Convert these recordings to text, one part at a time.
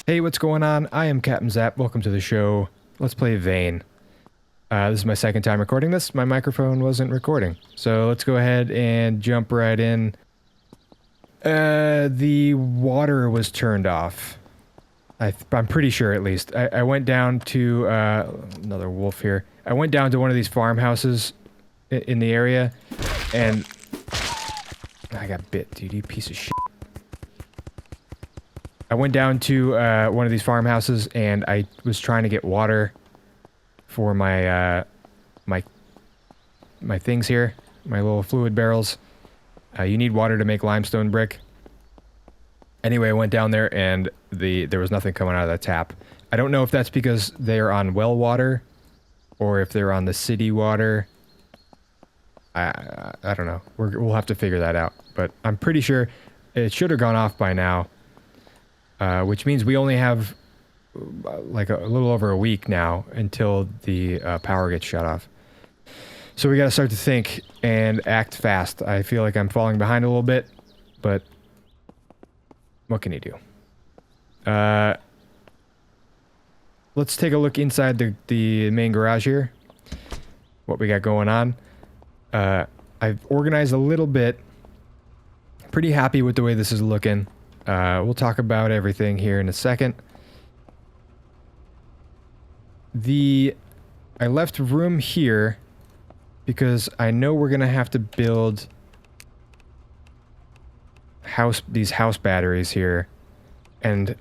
Hey, what's going on? I am Captain Zap. Welcome to the show. Let's play Vein. This is my second time recording this. My microphone wasn't recording. So let's go ahead and jump right in. The water was turned off. I'm pretty sure, at least. I went down to, another wolf here. I went down to one of these farmhouses in the area, and I got bit, dude, you piece of shit. I went down to one of these farmhouses and I was trying to get water for my my things here, my little fluid barrels. You need water to make limestone brick. Anyway, I went down there and there was nothing coming out of the tap. I don't know if that's because they're on well water or if they're on the city water. I don't know. We'll have to figure that out. But I'm pretty sure it should have gone off by now. Which means we only have like a little over a week now until the power gets shut off. So we gotta start to think and act fast. I feel like I'm falling behind a little bit, but what can you do? Let's take a look inside the main garage here. What we got going on. I've organized a little bit. Pretty happy with the way this is looking. We'll talk about everything here in a second. I left room here because I know we're gonna have to build these house batteries here, and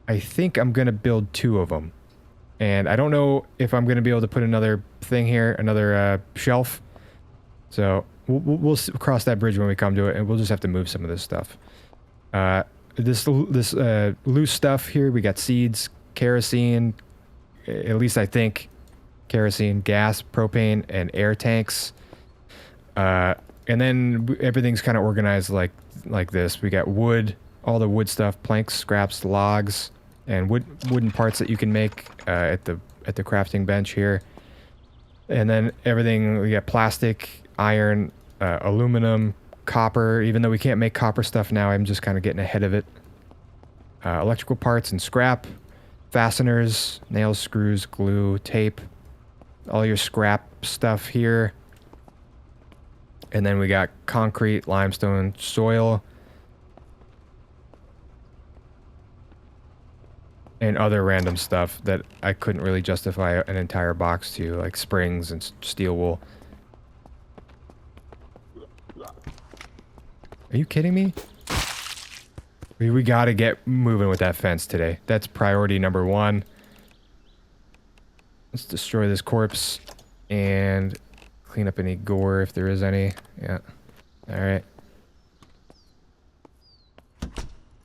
I think I'm gonna build 2 of them. And I don't know if I'm gonna be able to put another thing here, another shelf. So we'll cross that bridge when we come to it, and we'll just have to move some of this stuff. This loose stuff here, we got seeds, kerosene, at least I think, kerosene, gas, propane, and air tanks. And then everything's kind of organized like this. We got wood, all the wood stuff, planks, scraps, logs, and wooden parts that you can make at the crafting bench here. And then everything, we got plastic, iron, aluminum, copper. Even though we can't make copper stuff now, I'm just kind of getting ahead of it. Electrical parts and scrap, fasteners, nails, screws, glue, tape, all your scrap stuff here. And then we got concrete, limestone, soil, and other random stuff that I couldn't really justify an entire box to, like springs and steel wool. Are you kidding me? We gotta get moving with that fence today. That's priority number 1. Let's destroy this corpse and clean up any gore if there is any. Yeah. Alright.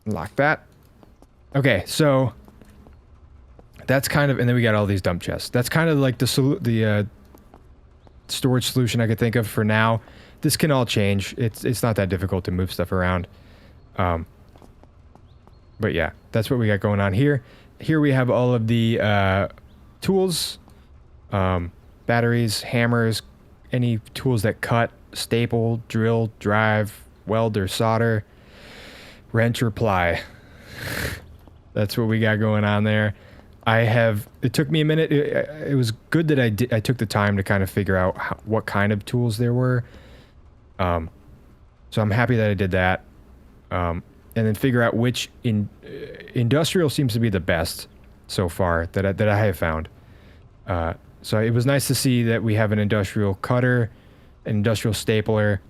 Lock that. Okay, so that's kind of, and then we got all these dump chests. That's kind of like the storage solution I could think of for now. This can all change. It's not that difficult to move stuff around. But yeah, that's what we got going on here. Here we have all of the tools, batteries, hammers, any tools that cut, staple, drill, drive, weld or solder, wrench or ply. That's what we got going on there. It took me a minute. It was good that I took the time to kind of figure out what kind of tools there were. So I'm happy that I did that. And then figure out which industrial seems to be the best so far that I have found. So it was nice to see that we have an industrial cutter, an industrial stapler,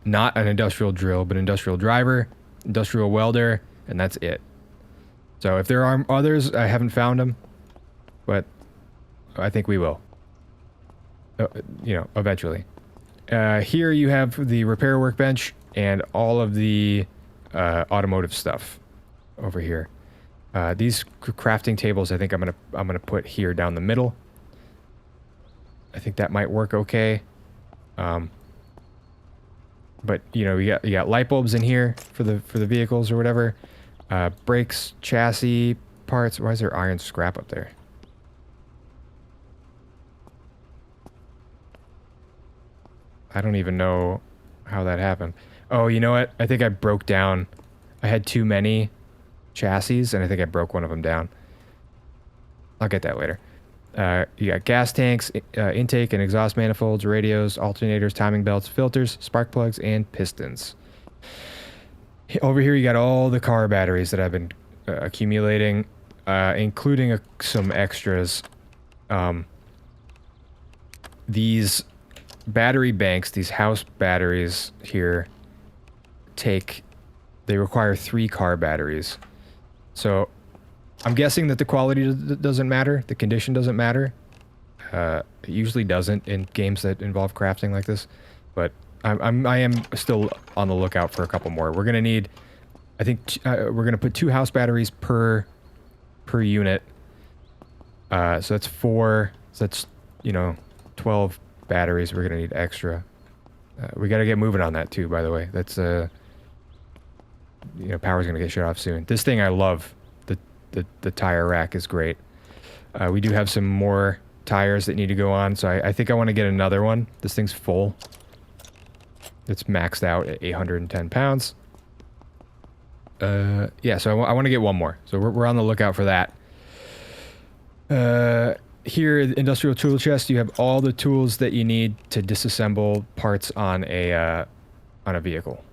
not an industrial drill, but industrial driver, industrial welder, and that's it. So if there are others, I haven't found them, but I think we will. You know, eventually. Here you have the repair workbench and all of the automotive stuff over here. These crafting tables, I think I'm gonna put here down the middle. I think that might work okay. But you know, you got light bulbs in here for the vehicles or whatever. Brakes, chassis parts. Why is there iron scrap up there? I don't even know how that happened. Oh, you know what? I think I broke down. I had too many chassis, and I think I broke one of them down. I'll get that later. You got gas tanks, intake and exhaust manifolds, radios, alternators, timing belts, filters, spark plugs, and pistons. Over here you got all the car batteries that I've been accumulating, including some extras. These battery banks, these house batteries here, they require 3 car batteries. So I'm guessing that the quality doesn't matter, the condition doesn't matter. It usually doesn't in games that involve crafting like this, but I am still on the lookout for a couple more. We're gonna need, I think, we're gonna put 2 house batteries per unit. So that's 4. So that's, you know, 12 batteries. We're gonna need extra. We gotta get moving on that too, by the way. That's you know, power's gonna get shut off soon. This thing I love. The tire rack is great. We do have some more tires that need to go on, so I think I want to get another one. This thing's full. It's maxed out at 810 pounds. Yeah, so I want to get one more. So we're on the lookout for that. Here, the industrial tool chest, you have all the tools that you need to disassemble parts on a vehicle.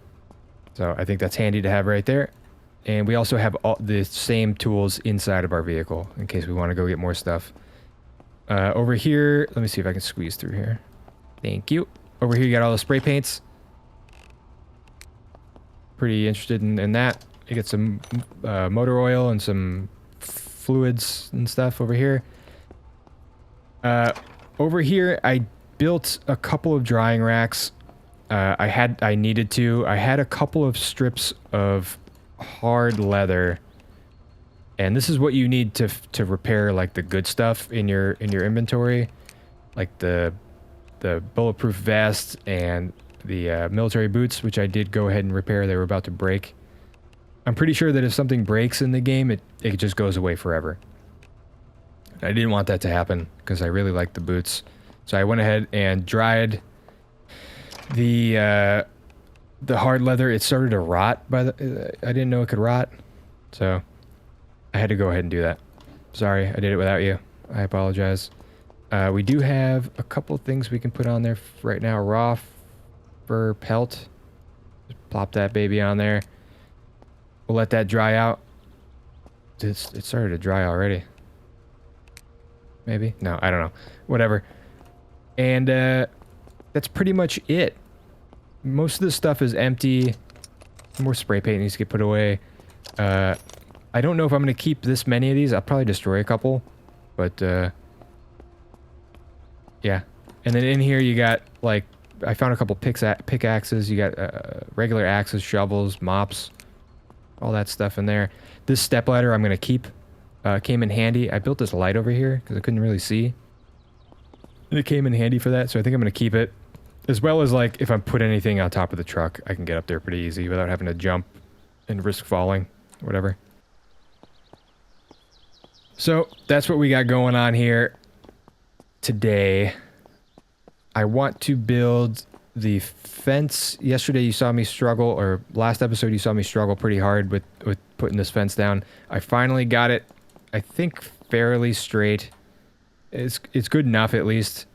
So I think that's handy to have right there. And we also have all the same tools inside of our vehicle in case we want to go get more stuff. Over here, let me see if I can squeeze through here. Thank you. Over here, you got all the spray paints. Pretty interested in that. You get some motor oil and some fluids and stuff over here. Over here, I built a couple of drying racks. I needed to. I had a couple of strips of hard leather, and this is what you need to repair like the good stuff in your inventory, like the bulletproof vest and the military boots, which I did go ahead and repair. They were about to break. I'm pretty sure that if something breaks in the game, it just goes away forever. I didn't want that to happen because I really like the boots, so I went ahead and dried the hard leather. It started to rot I didn't know it could rot, so I had to go ahead and do that. Sorry, I did it without you. I apologize. We do have a couple things we can put on there right now. Raw fur pelt. Just plop that baby on there. We'll let that dry out. It started to dry already. Maybe? No, I don't know. Whatever. And that's pretty much it. Most of this stuff is empty. More spray paint needs to get put away. I don't know if I'm going to keep this many of these. I'll probably destroy a couple. But, yeah. And then in here you got, like, I found a couple pickaxes. You got regular axes, shovels, mops. All that stuff in there. This stepladder I'm going to keep. Came in handy. I built this light over here because I couldn't really see. And it came in handy for that, so I think I'm going to keep it. As well as, like, if I put anything on top of the truck, I can get up there pretty easy without having to jump and risk falling. Whatever. So, that's what we got going on here today. I want to build the fence. Yesterday you saw me struggle, or last episode you saw me struggle pretty hard with putting this fence down. I finally got it, I think, fairly straight. It's good enough, at least.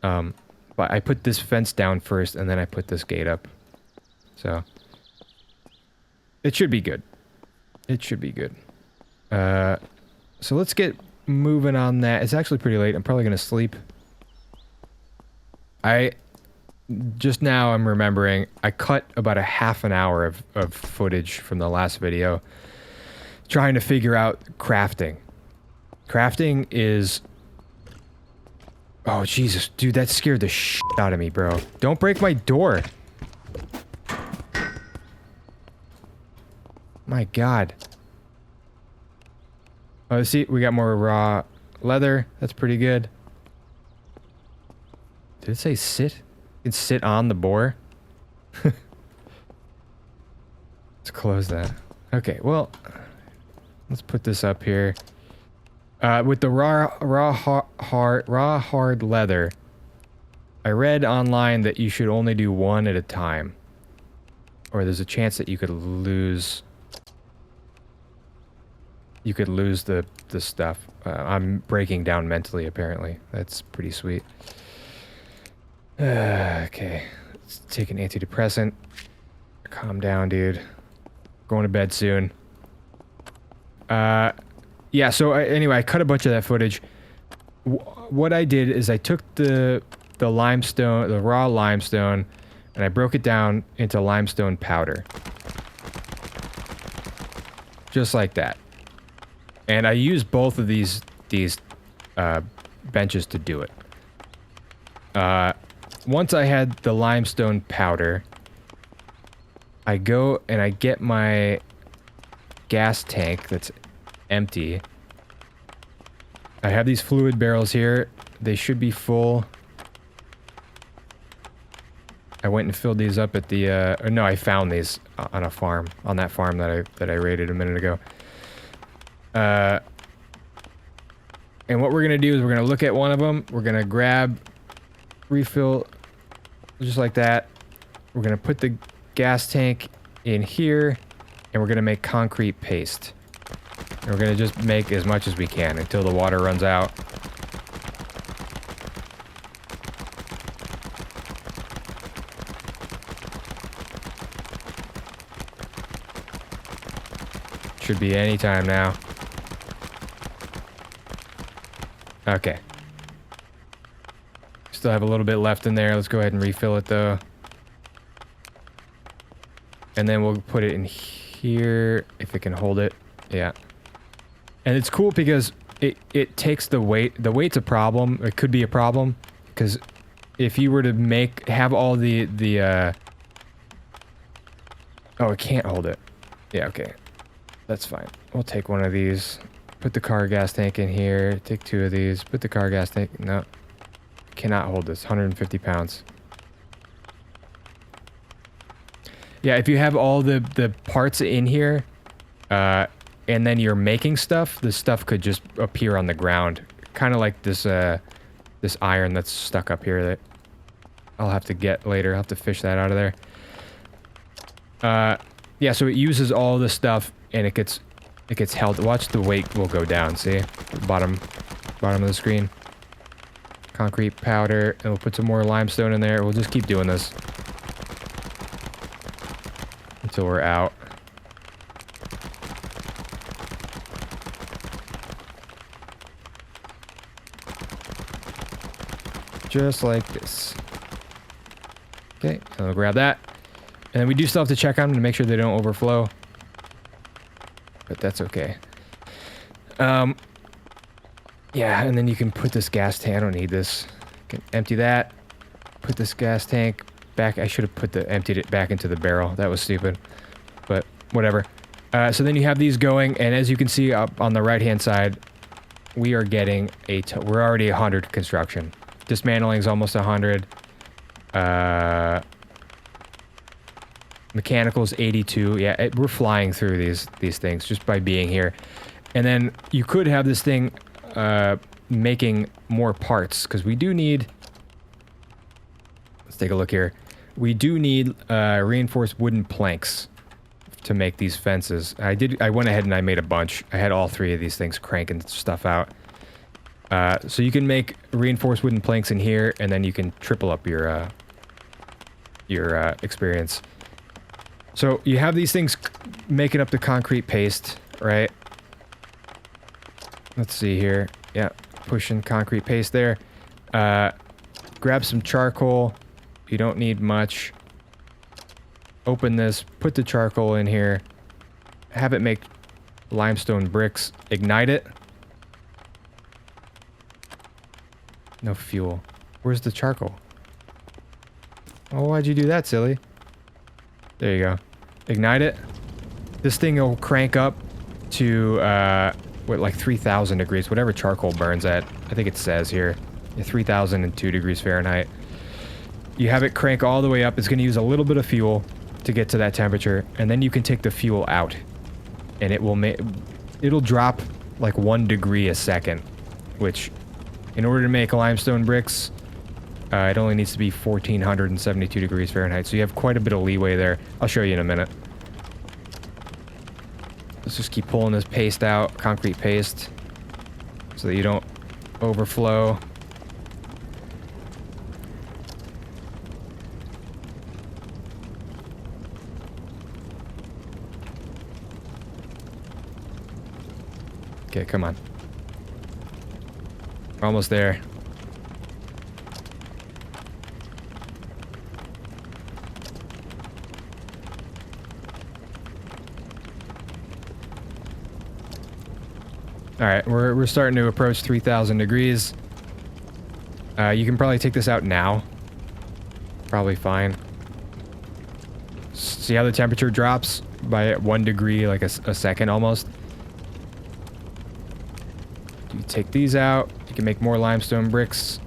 But I put this fence down first, and then I put this gate up. So, it should be good. It should be good. So let's get moving on that. It's actually pretty late. I'm probably going to sleep. Just now I'm remembering, I cut about a half an hour of footage from the last video trying to figure out crafting. Crafting is... Oh, Jesus. Dude, that scared the shit out of me, bro. Don't break my door. My God. Oh, see, we got more raw leather. That's pretty good. Did it say sit? You can sit on the boar? Let's close that. Okay, well, let's put this up here. With the raw hard leather, I read online that you should only do one at a time, or there's a chance that you could lose you could lose the stuff. I'm breaking down mentally, apparently. That's pretty sweet. Okay. Let's take an antidepressant. Calm down, dude. Going to bed soon. Yeah, so anyway, I cut a bunch of that footage. What I did is I took the limestone, the raw limestone, and I broke it down into limestone powder. Just like that. And I used both of these benches to do it. Once I had the limestone powder, I go and I get my gas tank that's empty. I have these fluid barrels here. They should be full. I went and filled these up at the, or no, I found these on a farm, on that farm that I raided a minute ago. And what we're gonna do is we're gonna look at one of them. We're gonna grab, refill, just like that. We're gonna put the gas tank in here, and we're gonna make concrete paste. And we're gonna just make as much as we can until the water runs out. Should be any time now. Okay. Still have a little bit left in there. Let's go ahead and refill it though. And then we'll put it in here if it can hold it. Yeah. And it's cool because it takes the weight. The weight's a problem. It could be a problem because if you were to have all the oh, it can't hold it. Yeah, okay. That's fine. We'll take one of these. Put the car gas tank in here. Take two of these. Put the car gas tank. No. Cannot hold this. 150 pounds. Yeah, if you have all the parts in here, and then you're making stuff, this stuff could just appear on the ground. Kind of like this, this iron that's stuck up here that I'll have to get later. I'll have to fish that out of there. Yeah, so it uses all this stuff, and it gets held. Watch, the weight will go down, see? Bottom of the screen. Concrete powder, and we'll put some more limestone in there. We'll just keep doing this until we're out. Just like this. Okay, and we'll grab that. And then we do still have to check on them to make sure they don't overflow. But that's okay. Yeah, and then you can put this gas tank. I don't need this. You can empty that. Put this gas tank back. I should have emptied it back into the barrel. That was stupid. But whatever. So then you have these going, and as you can see up on the right-hand side, we are getting we're already 100 construction. Dismantling is almost 100. Mechanical's 82. Yeah, we're flying through these things just by being here. And then you could have this thing making more parts, because we do need... Let's take a look here. We do need reinforced wooden planks to make these fences. I went ahead and I made a bunch. I had all three of these things cranking stuff out. So you can make reinforced wooden planks in here, and then you can triple up your experience. So you have these things making up the concrete paste, right? Let's see here. Yeah, pushing concrete paste there. Grab some charcoal. You don't need much. Open this, put the charcoal in here. Have it make limestone bricks. Ignite it. No fuel. Where's the charcoal? Oh, why'd you do that, silly? There you go. Ignite it. This thing will crank up to, what, like 3,000 degrees, whatever charcoal burns at. I think it says here. 3,002 degrees Fahrenheit. You have it crank all the way up. It's going to use a little bit of fuel to get to that temperature, and then you can take the fuel out. And it will it'll drop like 1 degree a second, which, in order to make limestone bricks, it only needs to be 1,472 degrees Fahrenheit, so you have quite a bit of leeway there. I'll show you in a minute. Let's just keep pulling this paste out, concrete paste, so that you don't overflow. Okay, come on. We're almost there. All right, we're starting to approach 3,000 degrees. You can probably take this out now. Probably fine. See how the temperature drops by 1 degree, like a second almost? You take these out. You can make more limestone bricks.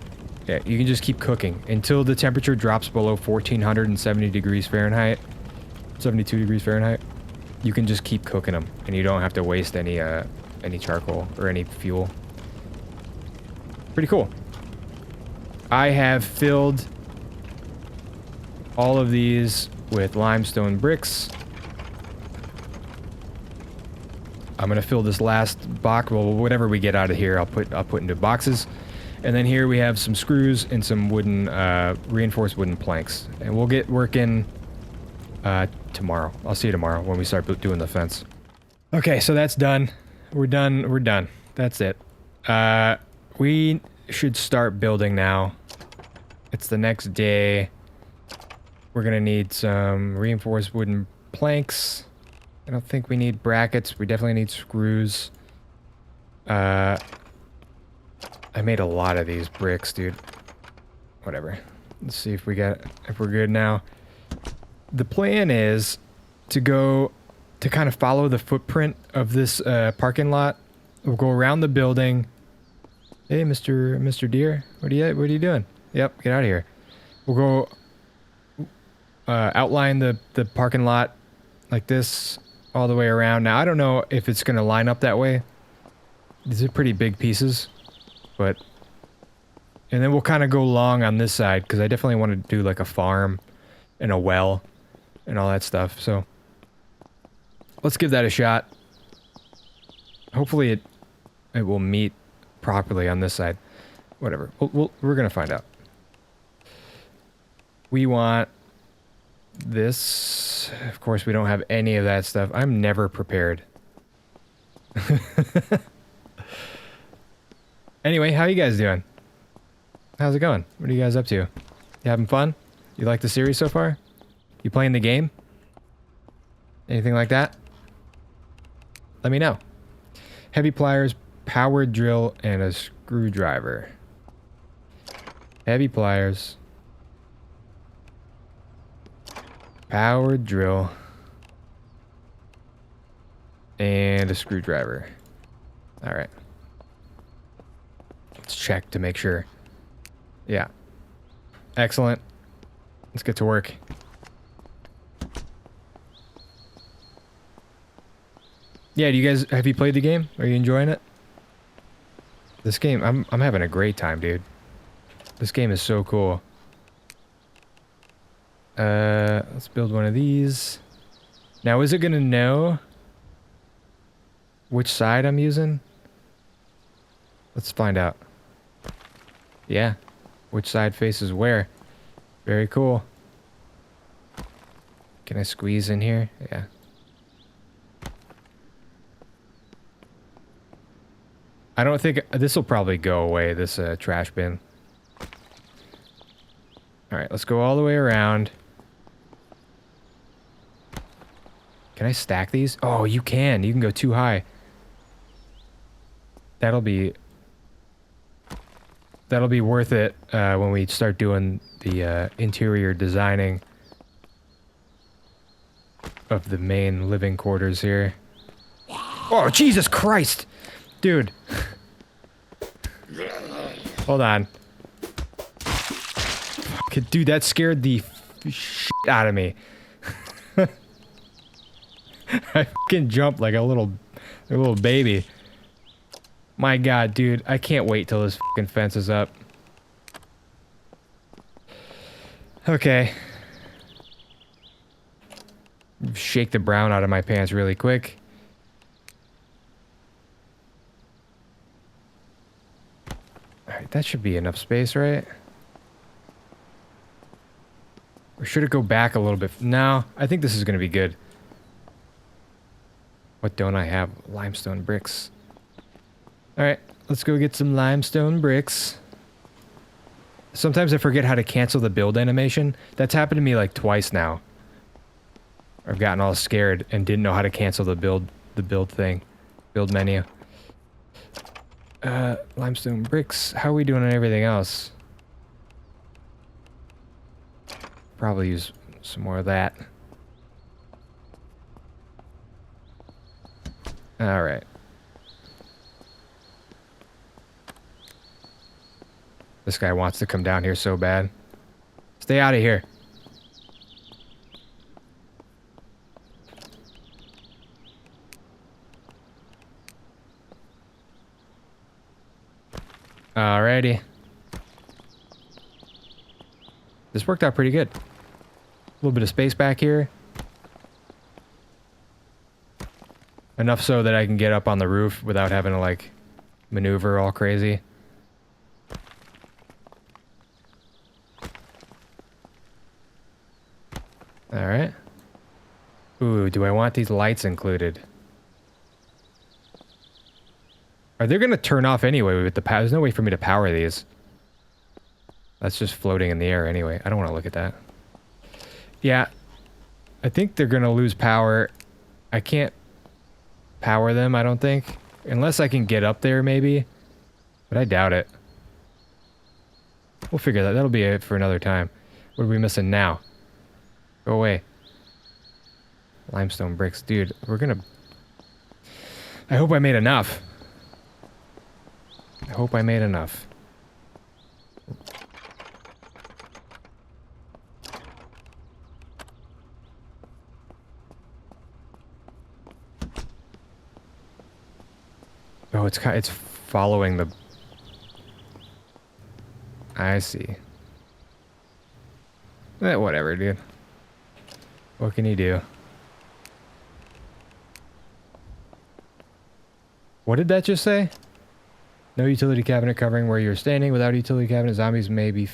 Yeah, you can just keep cooking until the temperature drops below 1,470 degrees Fahrenheit. 72 degrees Fahrenheit. You can just keep cooking them, and you don't have to waste any charcoal or any fuel. Pretty cool. I have filled all of these with limestone bricks. I'm gonna fill this last box. Well, whatever we get out of here, I'll put into boxes. And then here we have some screws and some wooden, reinforced wooden planks. And we'll get working tomorrow. I'll see you tomorrow when we start doing the fence. Okay, so that's done. We're done. That's it. We should start building now. It's the next day. We're gonna need some reinforced wooden planks. I don't think we need brackets. We definitely need screws. I made a lot of these bricks, dude. Whatever. Let's see if we're good now. The plan is to kind of follow the footprint of this parking lot. We'll go around the building. Hey, Mr. Deer, what are you doing? Yep, get out of here. We'll go outline the parking lot like this all the way around. Now I don't know if it's gonna line up that way. These are pretty big pieces, and then we'll kind of go long on this side because I definitely want to do like a farm and a well and all that stuff. So let's give that a shot. Hopefully it will meet properly on this side. Whatever. We're gonna find out. We want this. Of course, we don't have any of that stuff. I'm never prepared. Anyway, how you guys doing? How's it going? What are you guys up to? You having fun? You like the series so far? You playing the game? Anything like that? Let me know. Heavy pliers, power drill, and a screwdriver. Heavy pliers. Power drill. And a screwdriver. Alright. Let's check to make sure. Yeah. Excellent. Let's get to work. Yeah, have you played the game? Are you enjoying it? This game, I'm having a great time, dude. This game is so cool. Let's build one of these. Now, is it gonna know which side I'm using? Let's find out. Yeah. Which side faces where? Very cool. Can I squeeze in here? Yeah. I don't think this will probably go away, this trash bin. Alright, let's go all the way around. Can I stack these? Oh, you can. You can go too high. That'll be worth it when we start doing the interior designing of the main living quarters here. Oh, Jesus Christ! Dude. Hold on. Dude, that scared the shit out of me. I fucking jumped like a little baby. My God, dude, I can't wait till this fucking fence is up. Okay. Shake the brown out of my pants really quick. That should be enough space, right? Or should it go back a little bit? No, I think this is going to be good. What don't I have? Limestone bricks. Alright, let's go get some limestone bricks. Sometimes I forget how to cancel the build animation. That's happened to me like twice now. I've gotten all scared and didn't know how to cancel the build thing. Build menu. Limestone bricks. How are we doing on everything else? Probably use some more of that. Alright. This guy wants to come down here so bad. Stay out of here. Alrighty. This worked out pretty good. A little bit of space back here. Enough so that I can get up on the roof without having to, like, maneuver all crazy. Alright. Ooh, do I want these lights included? Are they going to turn off anyway with the power? There's no way for me to power these. That's just floating in the air anyway. I don't want to look at that. Yeah. I think they're going to lose power. I can't power them, I don't think. Unless I can get up there, maybe. But I doubt it. We'll figure that. That'll be it for another time. What are we missing now? Go away. Limestone bricks. Dude, we're going to... I hope I made enough. I hope I made enough. Oh, it's following the... I see. Whatever, dude. What can you do? What did that just say? No utility cabinet covering where you're standing. Without a utility cabinet, zombies may be...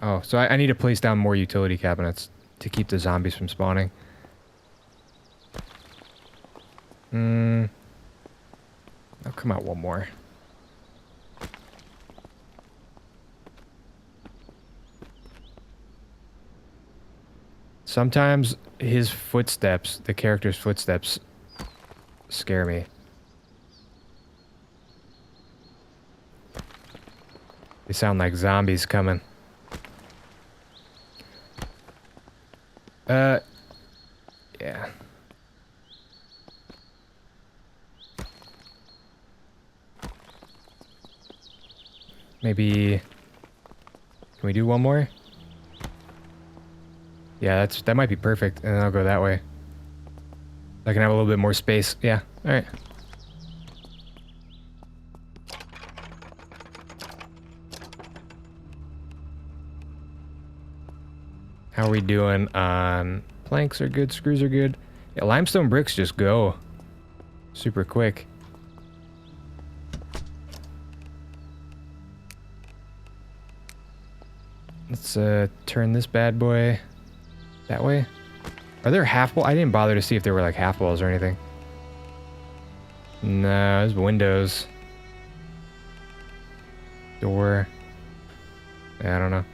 Oh, so I need to place down more utility cabinets to keep the zombies from spawning. I'll come out one more. Sometimes his footsteps, the character's footsteps, scare me. They sound like zombies coming. Yeah. Maybe... Can we do one more? Yeah, that might be perfect, and then I'll go that way. I can have a little bit more space. Yeah, alright. How are we doing on... Planks are good, screws are good. Yeah, limestone bricks just go super quick. Let's turn this bad boy that way. Are there half walls? I didn't bother to see if there were like half walls or anything. No, there's windows. Door. Yeah, I don't know.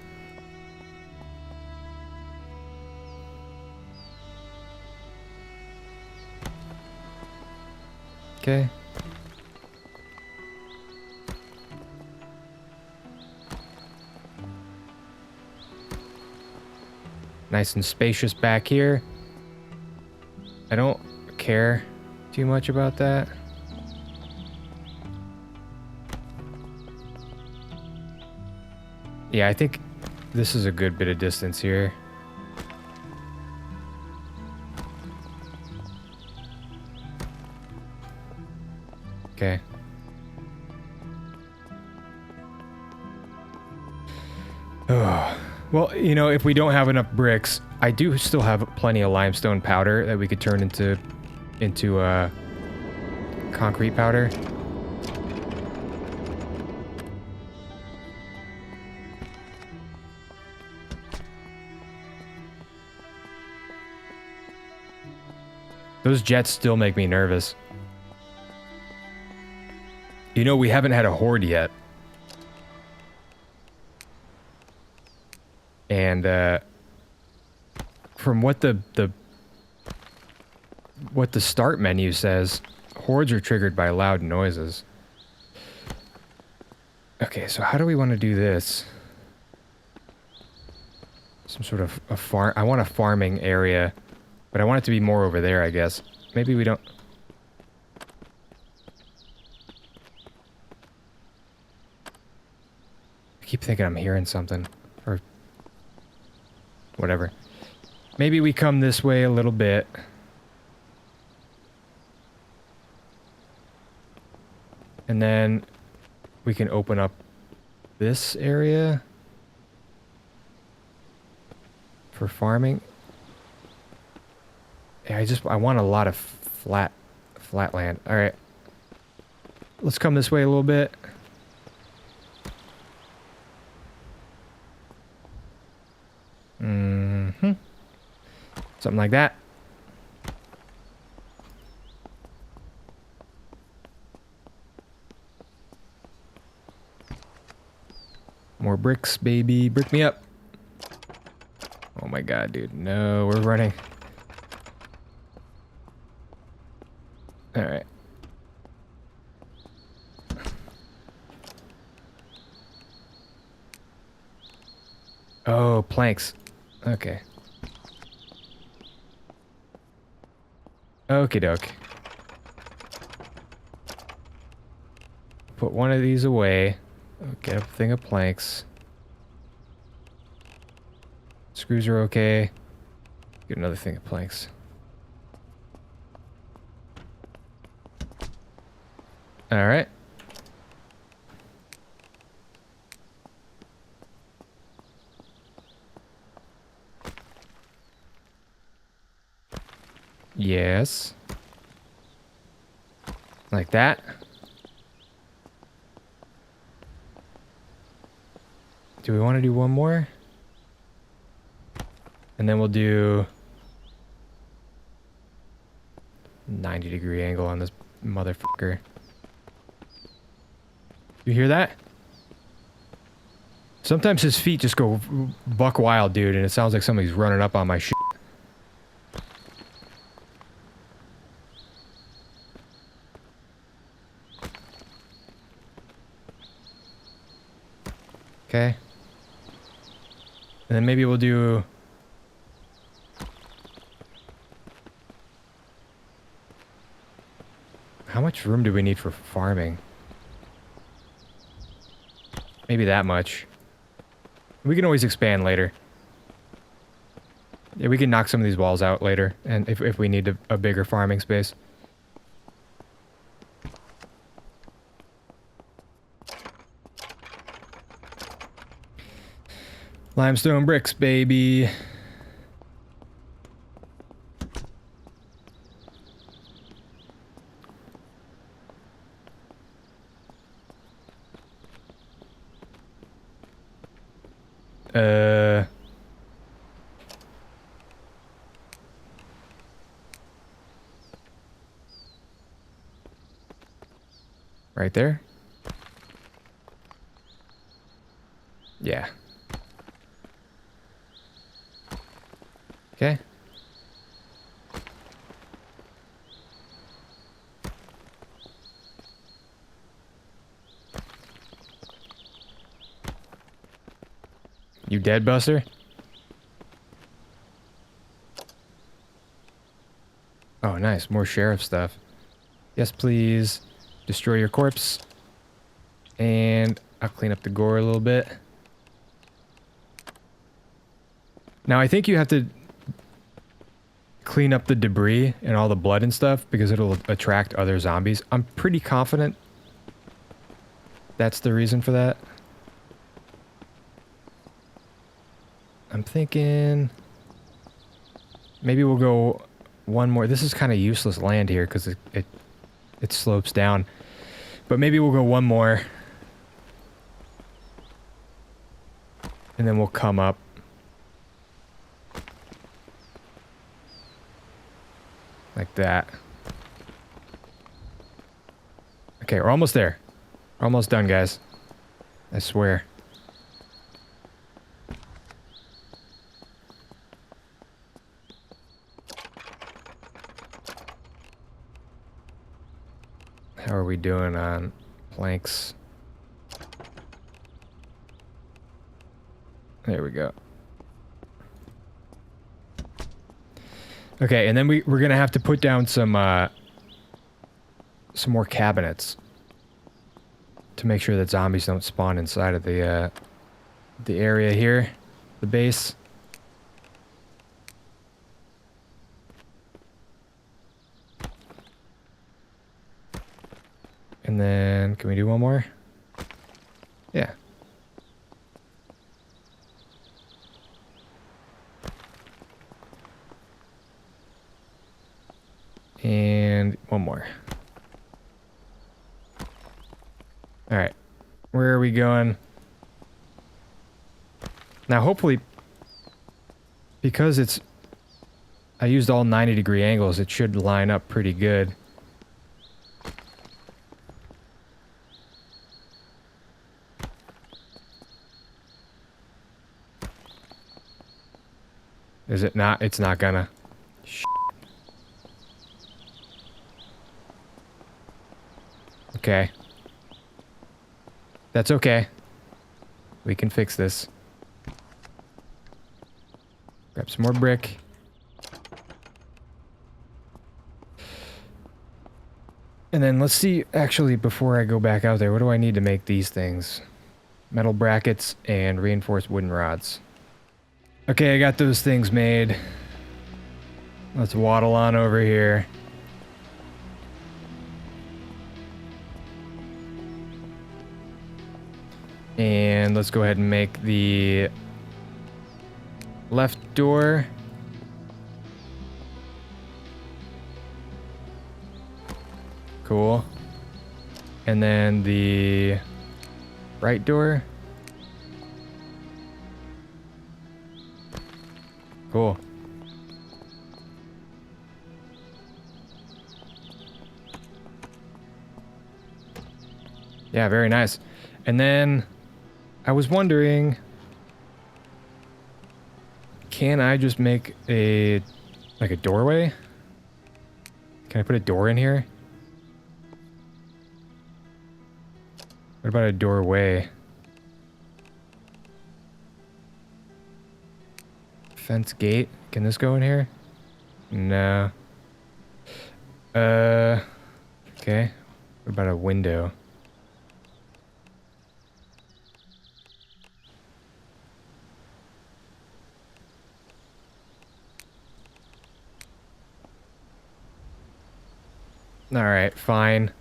Okay. Nice and spacious back here. I don't care too much about that. Yeah, I think this is a good bit of distance here. Okay. Oh. Well, you know, if we don't have enough bricks, I do still have plenty of limestone powder that we could turn into concrete powder. Those jets still make me nervous. You know, we haven't had a horde yet. And, from what the start menu says, hordes are triggered by loud noises. Okay, so how do we want to do this? Some sort of a farm. I want a farming area, but I want it to be more over there, I guess. Maybe we don't. I keep thinking I'm hearing something, or whatever. Maybe we come this way a little bit. And then we can open up this area for farming. Yeah, I want a lot of flat land. All right. Let's come this way a little bit. Mm-hmm. Something like that. More bricks, baby. Brick me up. Oh my god, dude. No, we're running. Alright. Oh, planks. Okay. Okie doke. Put one of these away. Get a thing of planks. Screws are okay. Get another thing of planks. Alright. Yes. Like that. Do we want to do one more? And then we'll do 90-degree angle on this motherfucker. You hear that? Sometimes his feet just go buck wild, dude, and it sounds like somebody's running up on my shit. Okay. And then maybe we'll do... How much room do we need for farming? Maybe that much. We can always expand later. Yeah, we can knock some of these walls out later, and if we need a bigger farming space. Limestone bricks, baby. Right there? Yeah. Okay. You dead, Buster? Oh, nice. More sheriff stuff. Yes, please. Destroy your corpse. And I'll clean up the gore a little bit. Now, I think you have to clean up the debris and all the blood and stuff because it'll attract other zombies. I'm pretty confident that's the reason for that. I'm thinking maybe we'll go one more. This is kind of useless land here because it slopes down. But maybe we'll go one more. And then we'll come up. Like that. Okay, we're almost there. We're almost done, guys. I swear. How are we doing on planks? There we go. Okay, and then we're gonna have to put down some more cabinets to make sure that zombies don't spawn inside of the area here, the base. And then, can we do one more? Yeah. And one more. Alright. Where are we going? Now, hopefully, because I used all 90-degree angles, it should line up pretty good. Is it not? It's not gonna. Okay. That's okay. We can fix this. Grab some more brick. And then let's see, actually, before I go back out there, what do I need to make these things? Metal brackets and reinforced wooden rods. Okay, I got those things made. Let's waddle on over here. And let's go ahead and make the left door. Cool. And then the right door. Cool. Yeah, very nice. And then I was wondering, can I just make like a doorway? Can I put a door in here? What about a doorway? Fence gate. Can this go in here? No. Okay. What about a window? Alright, fine.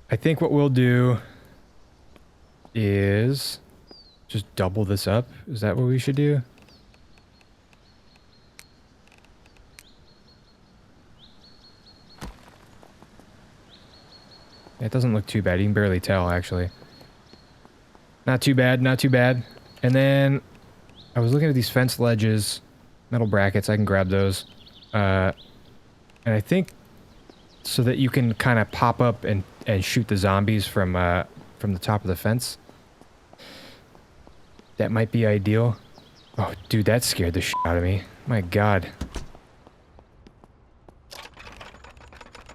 I think what we'll do is just double this up. Is that what we should do? It doesn't look too bad. You can barely tell, actually. Not too bad, not too bad. And then I was looking at these fence ledges, metal brackets. I can grab those. And I think so that you can kind of pop up and shoot the zombies from the top of the fence. That might be ideal. Oh, dude, that scared the shit out of me. My God.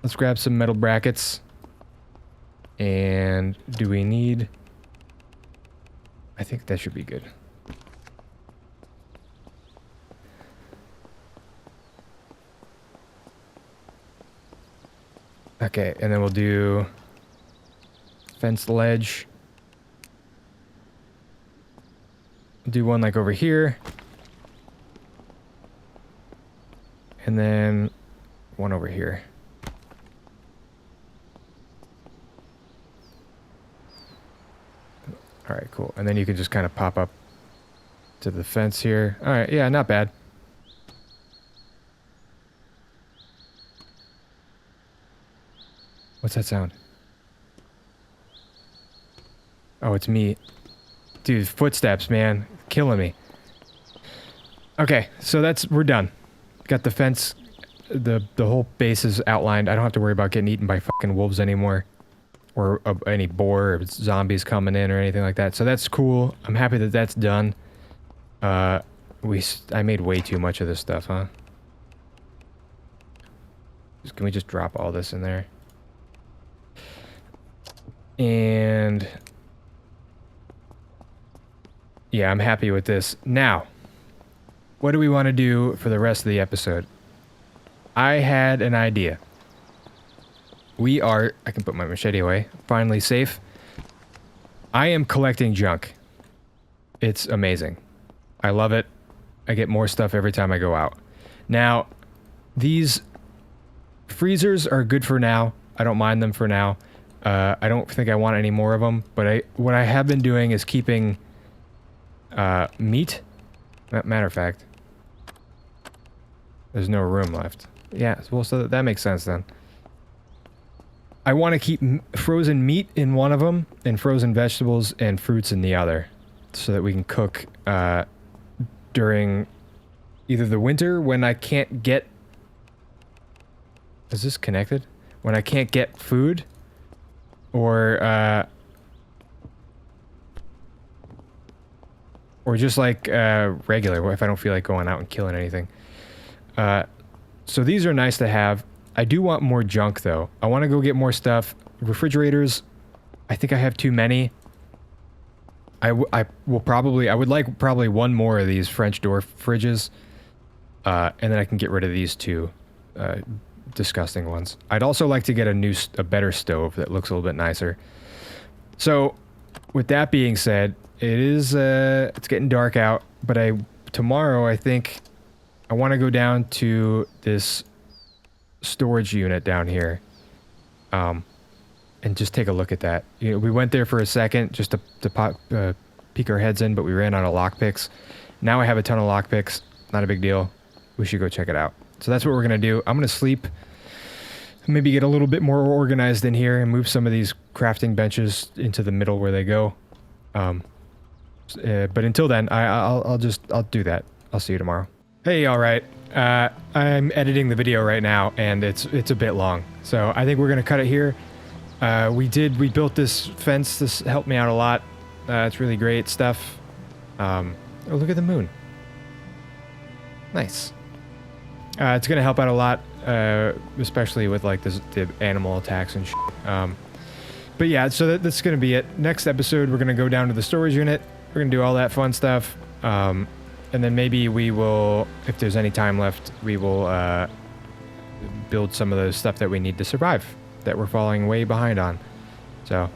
Let's grab some metal brackets. And do we need... I think that should be good. Okay, and then we'll do fence ledge. We'll do one like over here. And then one over here. Alright, cool. And then you can just kind of pop up to the fence here. Alright, yeah, not bad. What's that sound? Oh, it's me. Dude, footsteps, man. Killing me. Okay, so we're done. Got the fence the whole base is outlined. I don't have to worry about getting eaten by fucking wolves anymore. Or any boar or zombies coming in or anything like that. So that's cool. I'm happy that that's done. I made way too much of this stuff, huh? Can we just drop all this in there? And... yeah, I'm happy with this. Now, what do we want to do for the rest of the episode? I had an idea. We are... I can put my machete away. Finally safe. I am collecting junk. It's amazing. I love it. I get more stuff every time I go out. Now, these freezers are good for now. I don't mind them for now. I don't think I want any more of them, but what I have been doing is keeping meat. Matter of fact, there's no room left. Yeah, well, so that makes sense then. I want to keep frozen meat in one of them, and frozen vegetables and fruits in the other, so that we can cook during either the winter when I can't get... is this connected? When I can't get food, or just like regular, if I don't feel like going out and killing anything. So these are nice to have. I do want more junk though. I want to go get more stuff. Refrigerators, I think I have too many. I would like probably one more of these French door fridges. And then I can get rid of these two disgusting ones. I'd also like to get a better stove that looks a little bit nicer. So with that being said, it's getting dark out, but tomorrow I think I want to go down to this storage unit down here, and just take a look at that. You know, we went there for a second just to peek our heads in, but we ran out of lockpicks. Now I have a ton of lockpicks. Not a big deal. We should go check it out. So that's what we're gonna do. I'm gonna sleep, maybe get a little bit more organized in here, and move some of these crafting benches into the middle where they go. But until then, I'll do that. I'll see you tomorrow. Hey, all right. I'm editing the video right now, and it's a bit long, so I think we're gonna cut it here. We built this fence. This helped me out a lot. It's really great stuff. Oh, look at the moon. Nice. It's gonna help out a lot, especially with like the animal attacks and shit. But yeah, so that's gonna be it. Next episode, we're gonna go down to the storage unit. We're gonna do all that fun stuff. And then maybe we will, if there's any time left, we will build some of the stuff that we need to survive, that we're falling way behind on. So,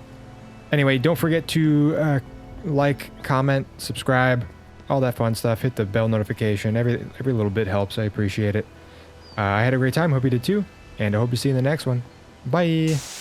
anyway, don't forget to like, comment, subscribe, all that fun stuff. Hit the bell notification. Every little bit helps. I appreciate it. I had a great time. Hope you did too. And I hope to see you in the next one. Bye!